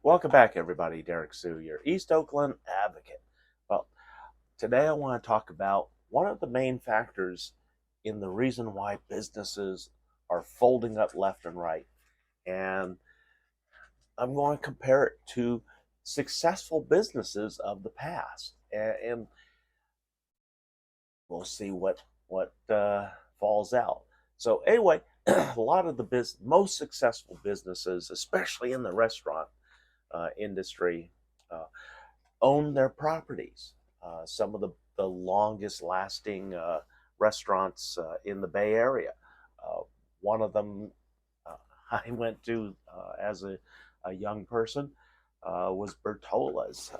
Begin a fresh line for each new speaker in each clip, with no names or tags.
Welcome back, everybody. Derrick Soo, your East Oakland advocate. Well, today I want to talk about one of the main factors in the reason why businesses are folding up left and right. And I'm going to compare it to successful businesses of the past. And we'll see what falls out. So anyway, a lot of the most successful businesses, especially in the restaurant industry, uh, own their properties. Some of the longest lasting restaurants in the Bay Area. Uh, One of them I went to as a young person was Bertola's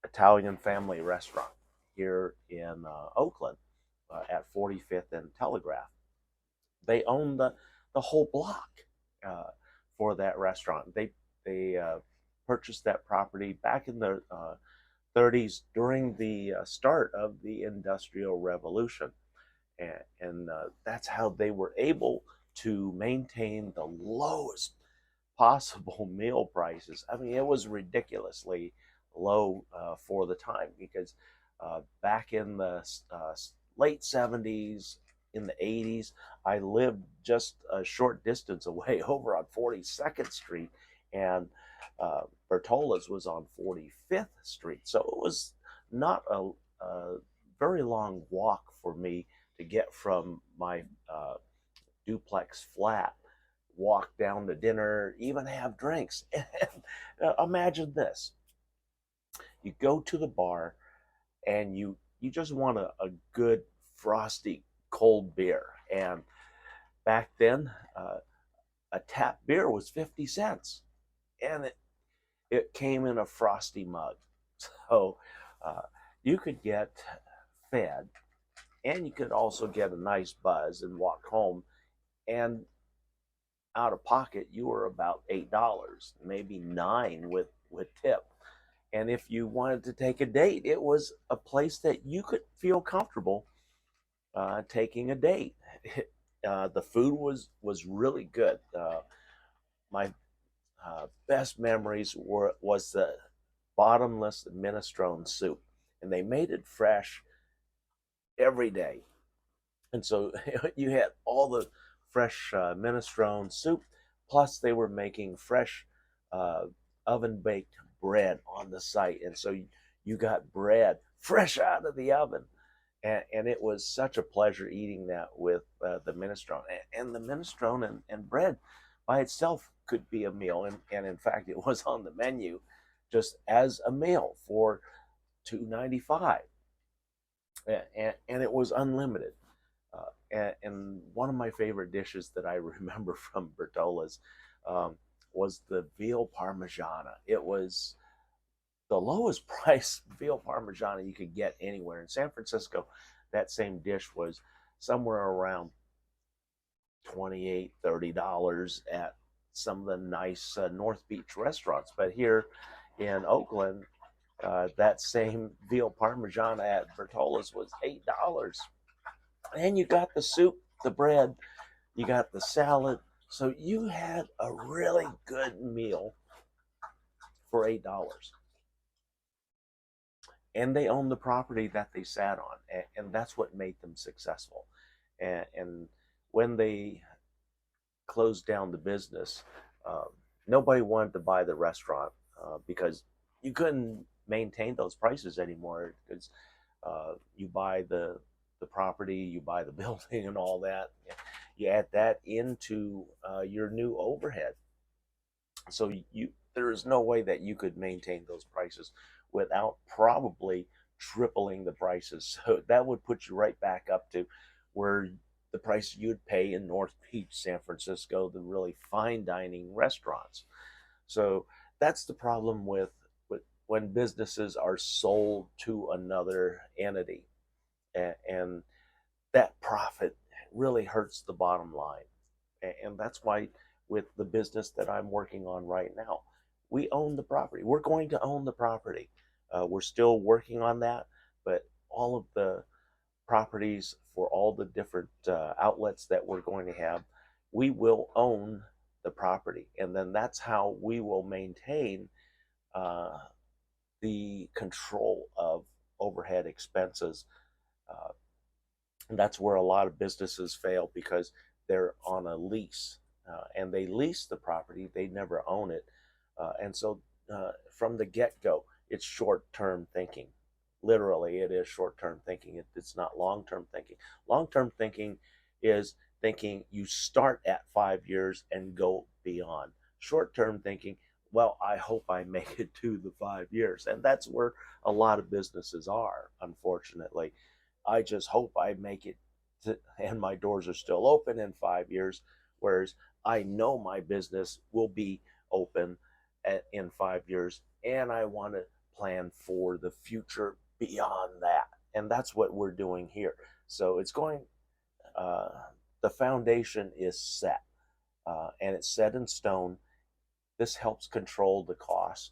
Italian family restaurant here in Oakland at 45th and Telegraph. They own the whole block for that restaurant. They purchased that property back in the 30s during the start of the Industrial Revolution. And that's how they were able to maintain the lowest possible meal prices. I mean, it was ridiculously low for the time because back in the late 70s, in the 80s, I lived just a short distance away over on 42nd Street, and Bertola's was on 45th Street. So it was not a very long walk for me to get from my duplex flat, walk down to dinner, even have drinks. And imagine this: you go to the bar and you just want a good frosty cold beer. And back then, a tap beer was 50 cents, and it came in a frosty mug. So uh, you could get fed, and you could also get a nice buzz and walk home. And out of pocket, you were about $8, maybe 9 with tip. And if you wanted to take a date, it was a place that you could feel comfortable taking a date. The food was really good. My best memories was the bottomless minestrone soup, and they made it fresh every day. And so you had all the fresh minestrone soup, plus they were making fresh uh, oven baked bread on the site, and so you got bread fresh out of the oven. And it was such a pleasure eating that with the minestrone. And the minestrone and bread by itself could be a meal. And in fact, it was on the menu just as a meal for $2.95. And it was unlimited. And one of my favorite dishes that I remember from Bertola's was the veal parmigiana. It was the lowest price veal parmigiana you could get anywhere in San Francisco. That same dish was somewhere around 28, $30 at some of the nice North Beach restaurants. But here in Oakland, that same veal parmigiana at Bertola's was $8. And you got the soup, the bread, you got the salad. So you had a really good meal for $8. And they owned the property that they sat on, and that's what made them successful. And when they closed down the business, uh, nobody wanted to buy the restaurant because you couldn't maintain those prices anymore. Because you buy the property, you buy the building, and all that. You add that into your new overhead, so there is no way that you could maintain those prices without probably tripling the prices. So that would put you right back up to where the price you'd pay in North Beach, San Francisco, the really fine dining restaurants. So that's the problem with when businesses are sold to another entity, and that profit really hurts the bottom line. And that's why with the business that I'm working on right now, we own the property. We're going to own the property. We're still working on that, but all of the properties for all the different outlets that we're going to have, we will own the property, and then that's how we will maintain uh, the control of overhead expenses. Uh, and that's where a lot of businesses fail because they're on a lease, and they lease the property, they never own it. And so from the get go, it's short term thinking. Literally, it is short term thinking. It's not long term thinking. Long term thinking is thinking you start at 5 years and go beyond. Short term thinking, well, I hope I make it to the 5 years. And that's where a lot of businesses are, unfortunately. I just hope I make it and my doors are still open in 5 years. Whereas I know my business will be open in 5 years, and I want to plan for the future beyond that. And that's what we're doing here. So it's going, uh, the foundation is set, and it's set in stone. This helps control the costs.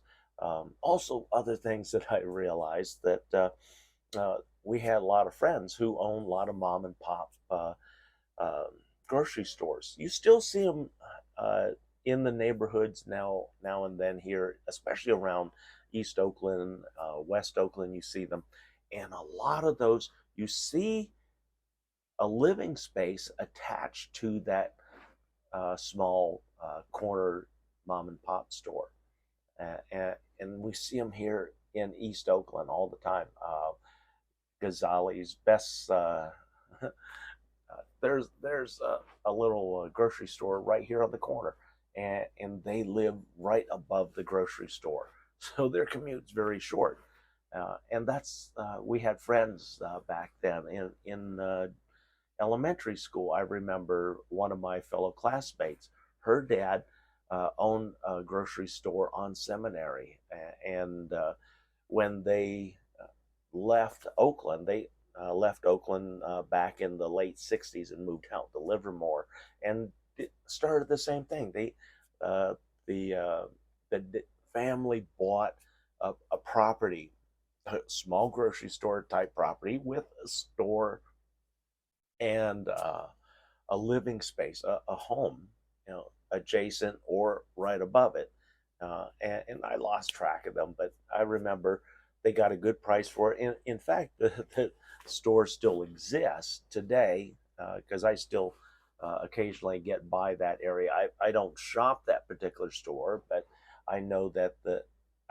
Also, other things that I realized that we had a lot of friends who own a lot of mom and pop uh, grocery stores. You still see them in the neighborhoods now and then here, especially around East Oakland, West Oakland. You see them, and a lot of those you see a living space attached to that small corner mom and pop store, and we see them here in East Oakland all the time. Ghazali's best. There's a little grocery store right here on the corner, and they live right above the grocery store, so their commute's very short. And that's we had friends back then in elementary school. I remember one of my fellow classmates. Her dad owned a grocery store on Seminary, and when they left Oakland. They left Oakland back in the late '60s and moved out to Livermore, and started the same thing. Uh, the family bought a property, a small grocery store type property with a store and a living space, a home, adjacent or right above it. And I lost track of them, but I remember they got a good price for it. In fact, the store still exists today because I still occasionally get by that area. I don't shop that particular store, but I know that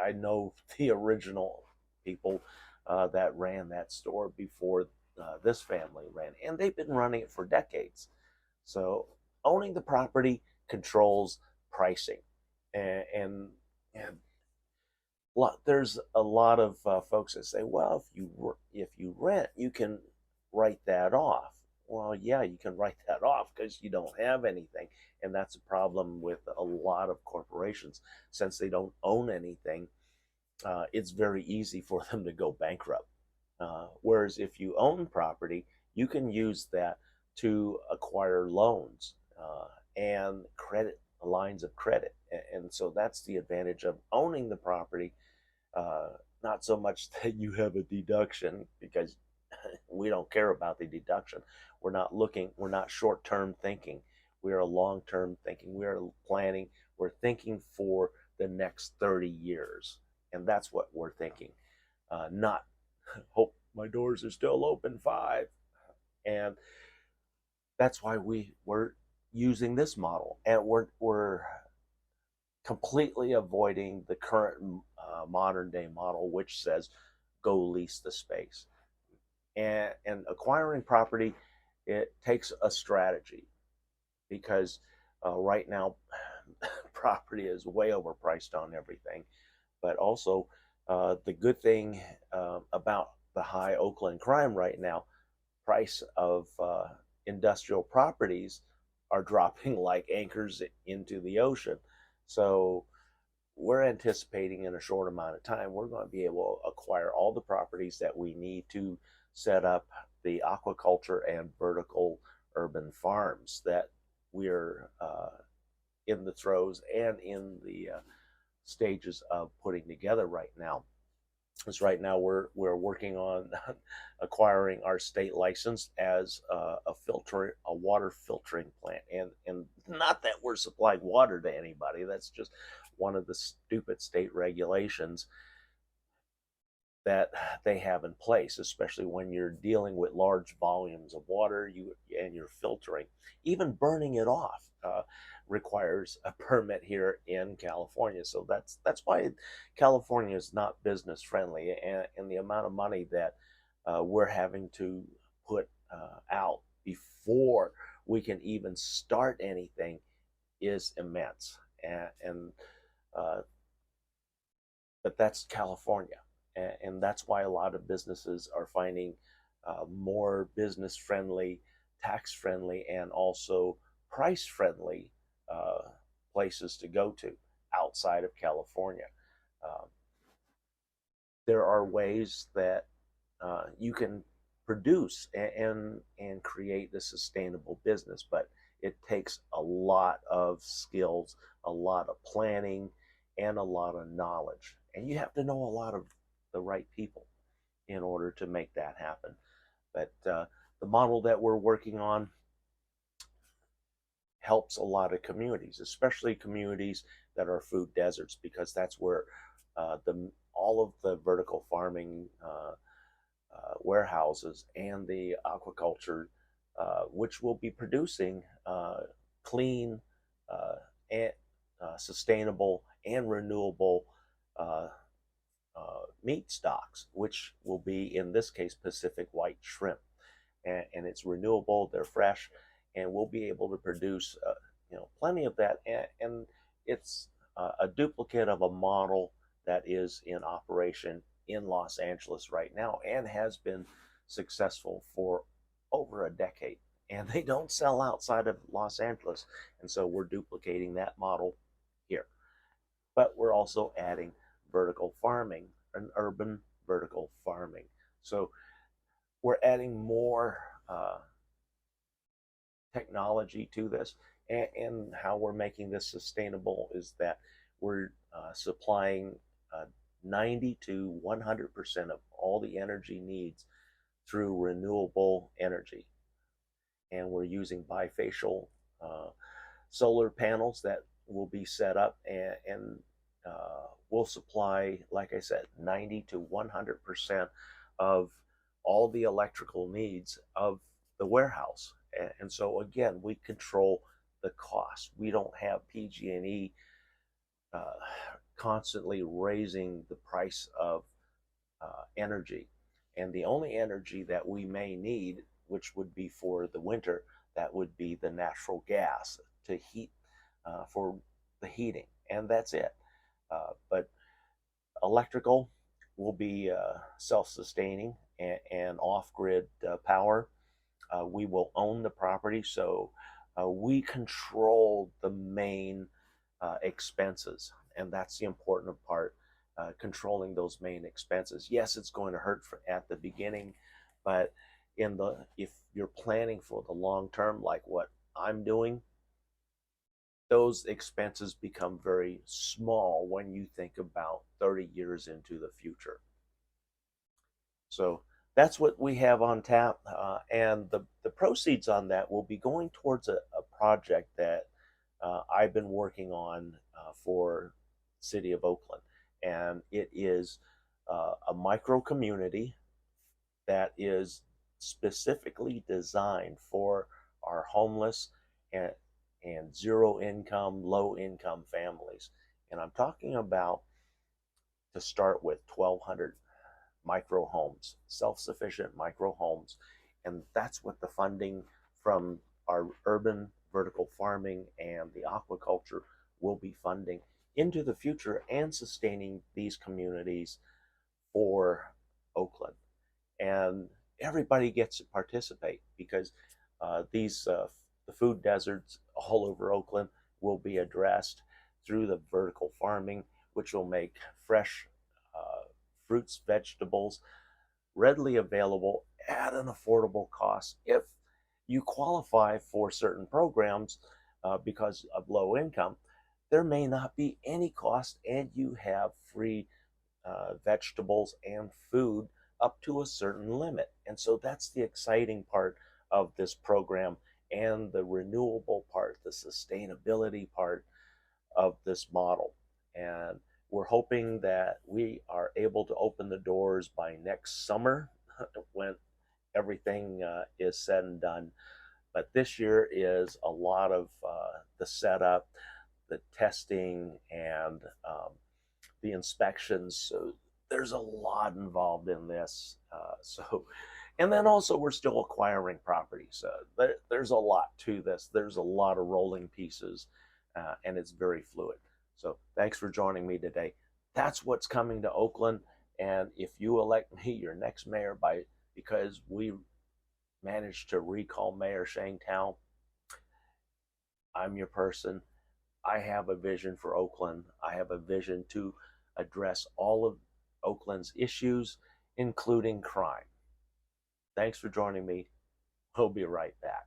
I know the original people that ran that store before this family ran, and they've been running it for decades. So owning the property controls pricing, and there's a lot of folks that say, well, if you rent, you can write that off. Well, yeah, you can write that off because you don't have anything, and that's a problem with a lot of corporations. Since they don't own anything, it's very easy for them to go bankrupt. Whereas if you own property, you can use that to acquire loans and credit lines of credit. And so that's the advantage of owning the property. Not so much that you have a deduction, because we don't care about the deduction. We're not short term thinking. We are long term thinking. We are planning. We're thinking for the next 30 years. And that's what we're thinking. Not hope my doors are still open 5. And that's why we're using this model. And we're completely avoiding the current modern day model, which says go lease the space. And acquiring property, it takes a strategy, because right now property is way overpriced on everything. But also, the good thing about the high Oakland crime right now, price of industrial properties are dropping like anchors into the ocean. So we're anticipating in a short amount of time, we're going to be able to acquire all the properties that we need to set up the aquaculture and vertical urban farms that we're in the throes and in the stages of putting together right now. Because right now we're working on acquiring our state license as a water filtering plant, and not that we're supplying water to anybody. That's just one of the stupid state regulations that they have in place, especially when you're dealing with large volumes of water, and you're filtering. Even burning it off requires a permit here in California. So that's why California is not business friendly, and the amount of money that we're having to put out before we can even start anything is immense. And uh, but that's California, and that's why a lot of businesses are finding more business friendly, tax friendly, and also price friendly uh, places to go to outside of California. Uh, there are ways that you can produce and create the sustainable business, but it takes a lot of skills, a lot of planning, and a lot of knowledge, and you have to know a lot of the right people in order to make that happen. But the model that we're working on helps a lot of communities, especially communities that are food deserts, because that's where the all of the vertical farming warehouses and the aquaculture, which will be producing clean, uh, and sustainable and renewable uh, meat stocks, which will be in this case Pacific white shrimp, and it's renewable. They're fresh, and we'll be able to produce plenty of that, and it's a duplicate of a model that is in operation in Los Angeles right now and has been successful for over a decade. And they don't sell outside of Los Angeles, and so we're duplicating that model here. But we're also adding vertical farming, an urban vertical farming. So we're adding more technology to this, and how we're making this sustainable is that we're supplying 90 to 100% of all the energy needs through renewable energy, and we're using bifacial uh, solar panels that will be set up, and will supply, like I said, 90 to 100% of all the electrical needs of the warehouse. And so again, we control the cost. We don't have PG&E uh, constantly raising the price of energy. And the only energy that we may need, which would be for the winter, that would be the natural gas to heat, for the heating, and that's it. But electrical will be self-sustaining and off-grid power. We will own the property, so we control the main expenses, and that's the important part. Controlling those main expenses. Yes, it's going to hurt at the beginning, but if you're planning for the long term, like what I'm doing, those expenses become very small when you think about 30 years into the future. So that's what we have on tap, and the proceeds on that will be going towards a project that I've been working on for City of Oakland, and it is a micro community that is specifically designed for our homeless and zero income, low income families. And I'm talking about, to start with, 1,200 micro homes, self sufficient micro homes. And that's what the funding from our urban vertical farming and the aquaculture will be funding into the future and sustaining these communities for Oakland. And everybody gets to participate, because the food deserts all over Oakland will be addressed through the vertical farming, which will make fresh fruits, vegetables readily available at an affordable cost if you qualify for certain programs. Because of low income, there may not be any cost, and you have free vegetables and food up to a certain limit. And so that's the exciting part of this program and the renewable part, the sustainability part of this model. And we're hoping that we are able to open the doors by next summer when everything is said and done. But this year is a lot of the setup, the testing, and the inspections. So there's a lot involved in this. And then also we're still acquiring properties. There's a lot to this. There's a lot of rolling pieces, and it's very fluid. So thanks for joining me today. That's what's coming to Oakland. And if you elect me your next mayor because we managed to recall Mayor Shane Town, I'm your person. I have a vision for Oakland. I have a vision to address all of Oakland's issues, including crime. Thanks for joining me. We'll be right back.